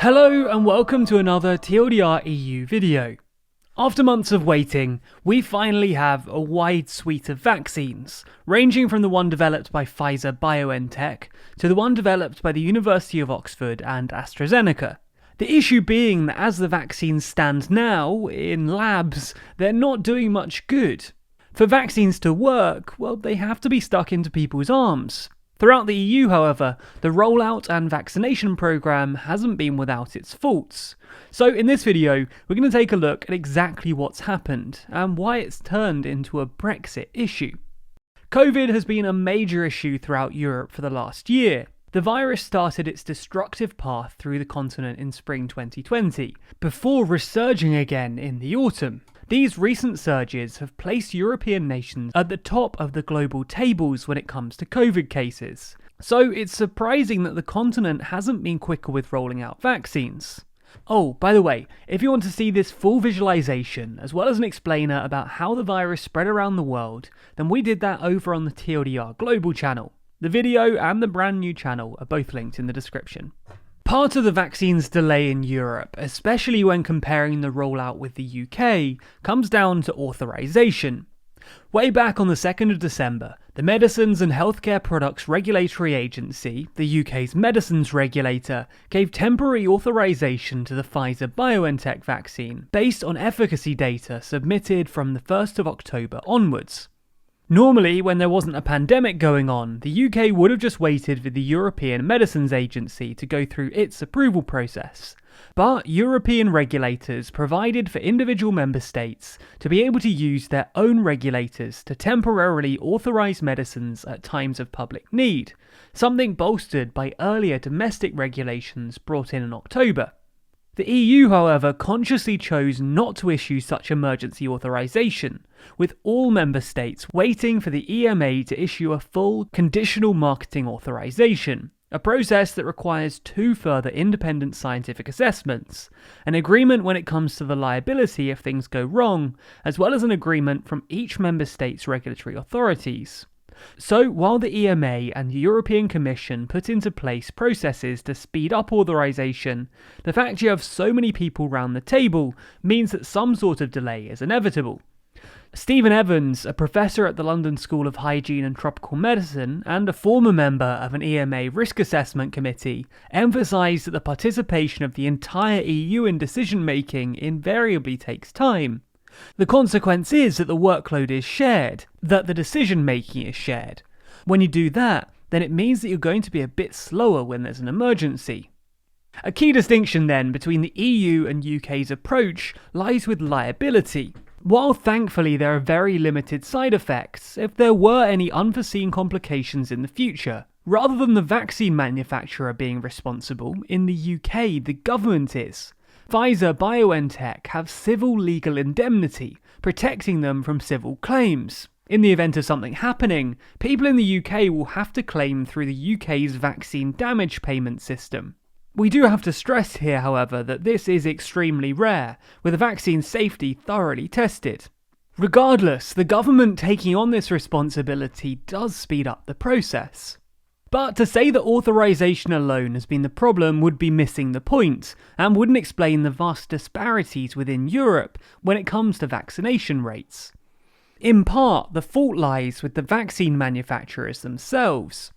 Hello and welcome to another TLDR EU video. After months of waiting, we finally have a wide suite of vaccines, ranging from the one developed by Pfizer BioNTech to the one developed by the University of Oxford and AstraZeneca. The issue being that as the vaccines stand now, in labs, they're not doing much good. For vaccines to work, well, they have to be stuck into people's arms. Throughout the EU, however, the rollout and vaccination programme hasn't been without its faults. So in this video, we're going to take a look at exactly what's happened and why it's turned into a Brexit issue. COVID has been a major issue throughout Europe for the last year. The virus started its destructive path through the continent in spring 2020, before resurging again in the autumn. These recent surges have placed European nations at the top of the global tables when it comes to COVID cases. So it's surprising that the continent hasn't been quicker with rolling out vaccines. Oh, by the way, if you want to see this full visualization, as well as an explainer about how the virus spread around the world, then we did that over on the TLDR Global channel. The video and the brand new channel are both linked in the description. Part of the vaccine's delay in Europe, especially when comparing the rollout with the UK, comes down to authorization. Way back on the 2nd of December, the Medicines and Healthcare Products Regulatory Agency, the UK's medicines regulator, gave temporary authorization to the Pfizer BioNTech vaccine based on efficacy data submitted from the 1st of October onwards. Normally, when there wasn't a pandemic going on, the UK would have just waited for the European Medicines Agency to go through its approval process. But European regulators provided for individual member states to be able to use their own regulators to temporarily authorise medicines at times of public need, something bolstered by earlier domestic regulations brought in October. The EU, however, consciously chose not to issue such emergency authorization, with all member states waiting for the EMA to issue a full conditional marketing authorization, a process that requires two further independent scientific assessments, an agreement when it comes to the liability if things go wrong, as well as an agreement from each member state's regulatory authorities. So, while the EMA and the European Commission put into place processes to speed up authorization, the fact you have so many people round the table means that some sort of delay is inevitable. Stephen Evans, a professor at the London School of Hygiene and Tropical Medicine and a former member of an EMA risk assessment committee, emphasised that the participation of the entire EU in decision-making invariably takes time. The consequence is that the workload is shared, that the decision-making is shared. When you do that, then it means that you're going to be a bit slower when there's an emergency. A key distinction then between the EU and UK's approach lies with liability. While thankfully there are very limited side effects, if there were any unforeseen complications in the future, rather than the vaccine manufacturer being responsible, in the UK the government is. Pfizer BioNTech have civil legal indemnity, protecting them from civil claims. In the event of something happening, people in the UK will have to claim through the UK's vaccine damage payment system. We do have to stress here, however, that this is extremely rare, with the vaccine's safety thoroughly tested. Regardless, the government taking on this responsibility does speed up the process. But to say that authorization alone has been the problem would be missing the point, and wouldn't explain the vast disparities within Europe when it comes to vaccination rates. In part, the fault lies with the vaccine manufacturers themselves.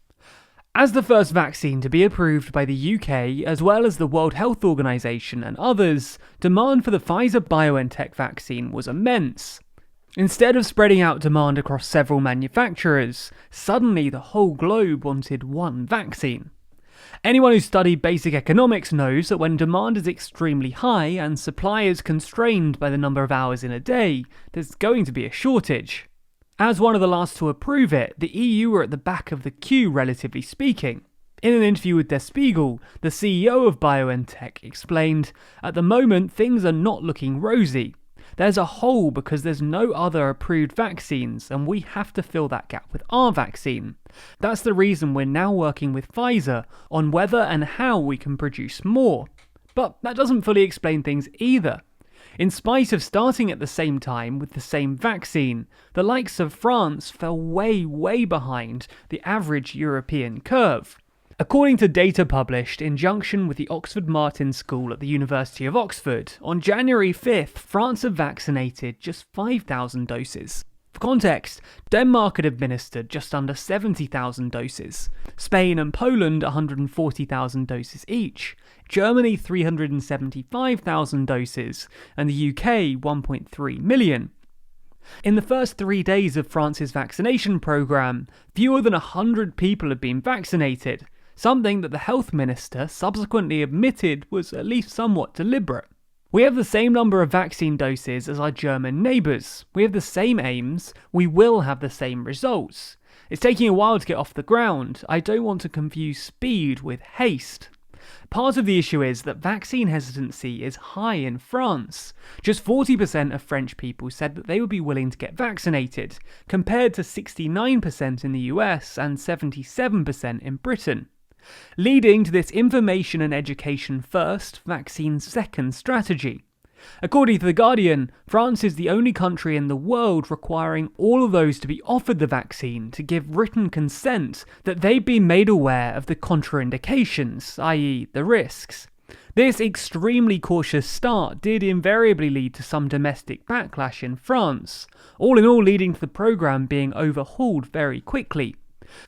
As the first vaccine to be approved by the UK, as well as the World Health Organization and others, demand for the Pfizer BioNTech vaccine was immense. Instead of spreading out demand across several manufacturers, suddenly the whole globe wanted one vaccine. Anyone who studied basic economics knows that when demand is extremely high and supply is constrained by the number of hours in a day, there's going to be a shortage. As one of the last to approve it, the EU were at the back of the queue, relatively speaking. In an interview with Der Spiegel, the CEO of BioNTech explained, "At the moment, things are not looking rosy. There's a hole because there's no other approved vaccines, and we have to fill that gap with our vaccine. That's the reason we're now working with Pfizer on whether and how we can produce more." But that doesn't fully explain things either. In spite of starting at the same time with the same vaccine, the likes of France fell way behind the average European curve. According to data published in conjunction with the Oxford Martin School at the University of Oxford, on January 5th, France had vaccinated just 5,000 doses. For context, Denmark had administered just under 70,000 doses, Spain and Poland 140,000 doses each, Germany 375,000 doses, and the UK 1.3 million. In the first 3 days of France's vaccination programme, fewer than 100 people had been vaccinated, something that the health minister subsequently admitted was at least somewhat deliberate. We have the same number of vaccine doses as our German neighbours. We have the same aims. We will have the same results. It's taking a while to get off the ground. I don't want to confuse speed with haste. Part of the issue is that vaccine hesitancy is high in France. Just 40% of French people said that they would be willing to get vaccinated, compared to 69% in the US and 77% in Britain. Leading to this information and education first, vaccine second strategy. According to The Guardian, France is the only country in the world requiring all of those to be offered the vaccine to give written consent that they've been made aware of the contraindications, i.e. the risks. This extremely cautious start did invariably lead to some domestic backlash in France, all in all leading to the programme being overhauled very quickly.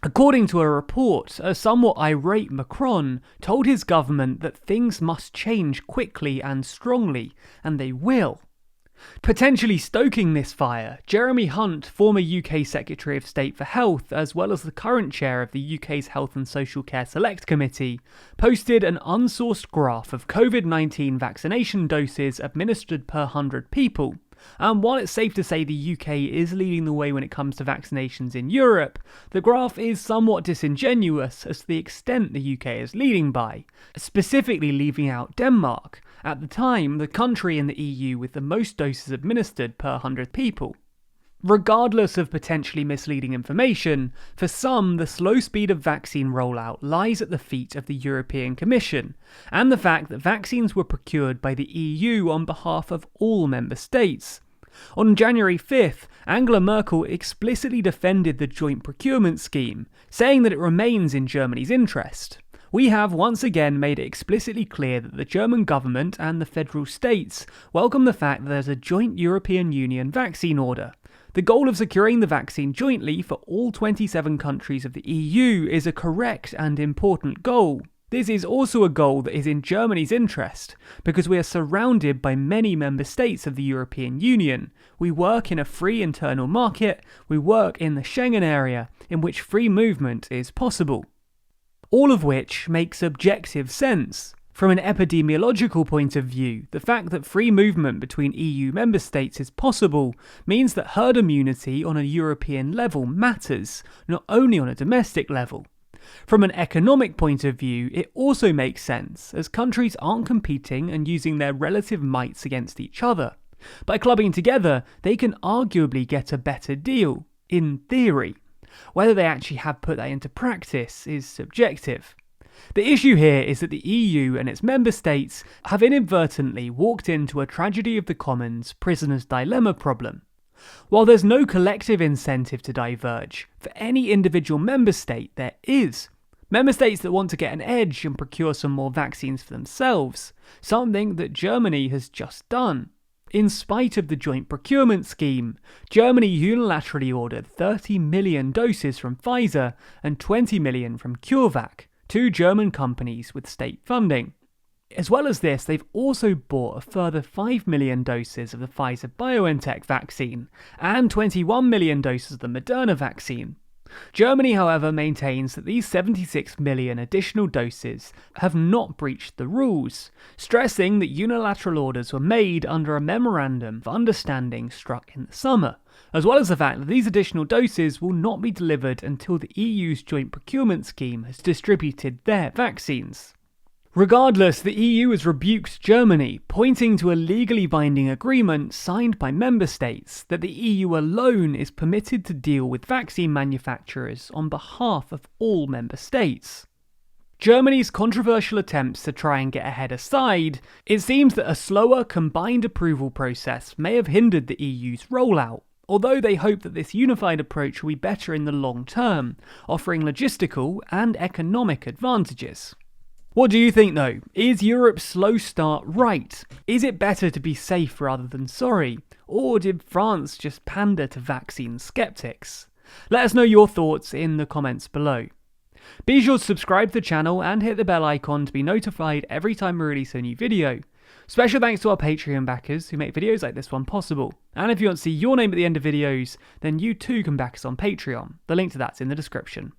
According to a report, a somewhat irate Macron told his government that things must change quickly and strongly, and they will. Potentially stoking this fire, Jeremy Hunt, former UK Secretary of State for Health, as well as the current chair of the UK's Health and Social Care Select Committee, posted an unsourced graph of COVID-19 vaccination doses administered per 100 people. And while it's safe to say the UK is leading the way when it comes to vaccinations in Europe, the graph is somewhat disingenuous as to the extent the UK is leading by, specifically leaving out Denmark, at the time the country in the EU with the most doses administered per 100 people. Regardless of potentially misleading information, for some the slow speed of vaccine rollout lies at the feet of the European Commission, and the fact that vaccines were procured by the EU on behalf of all member states. On January 5th, Angela Merkel explicitly defended the joint procurement scheme, saying that it remains in Germany's interest. We have once again made it explicitly clear that the German government and the federal states welcome the fact that there's a joint European Union vaccine order. The goal of securing the vaccine jointly for all 27 countries of the EU is a correct and important goal. This is also a goal that is in Germany's interest, because we are surrounded by many member states of the European Union. We work in a free internal market, we work in the Schengen area, in which free movement is possible. All of which makes objective sense. From an epidemiological point of view, the fact that free movement between EU member states is possible means that herd immunity on a European level matters, not only on a domestic level. From an economic point of view, it also makes sense, as countries aren't competing and using their relative mights against each other. By clubbing together, they can arguably get a better deal, in theory. Whether they actually have put that into practice is subjective. The issue here is that the EU and its member states have inadvertently walked into a tragedy of the commons prisoner's dilemma problem. While there's no collective incentive to diverge, for any individual member state there is. Member states that want to get an edge and procure some more vaccines for themselves, something that Germany has just done. In spite of the joint procurement scheme, Germany unilaterally ordered 30 million doses from Pfizer and 20 million from CureVac, two German companies with state funding. As well as this, they've also bought a further 5 million doses of the Pfizer-BioNTech vaccine and 21 million doses of the Moderna vaccine. Germany, however, maintains that these 76 million additional doses have not breached the rules, stressing that unilateral orders were made under a memorandum of understanding struck in the summer, as well as the fact that these additional doses will not be delivered until the EU's joint procurement scheme has distributed their vaccines. Regardless, the EU has rebuked Germany, pointing to a legally binding agreement signed by member states that the EU alone is permitted to deal with vaccine manufacturers on behalf of all member states. Germany's controversial attempts to try and get ahead aside, it seems that a slower combined approval process may have hindered the EU's rollout. although they hope that this unified approach will be better in the long term, offering logistical and economic advantages. What do you think though? Is Europe's slow start right? Is it better to be safe rather than sorry? Or did France just pander to vaccine skeptics? Let us know your thoughts in the comments below. Be sure to subscribe to the channel and hit the bell icon to be notified every time we release a new video. Special thanks to our Patreon backers who make videos like this one possible. And if you want to see your name at the end of videos, then you too can back us on Patreon. The link to that's in the description.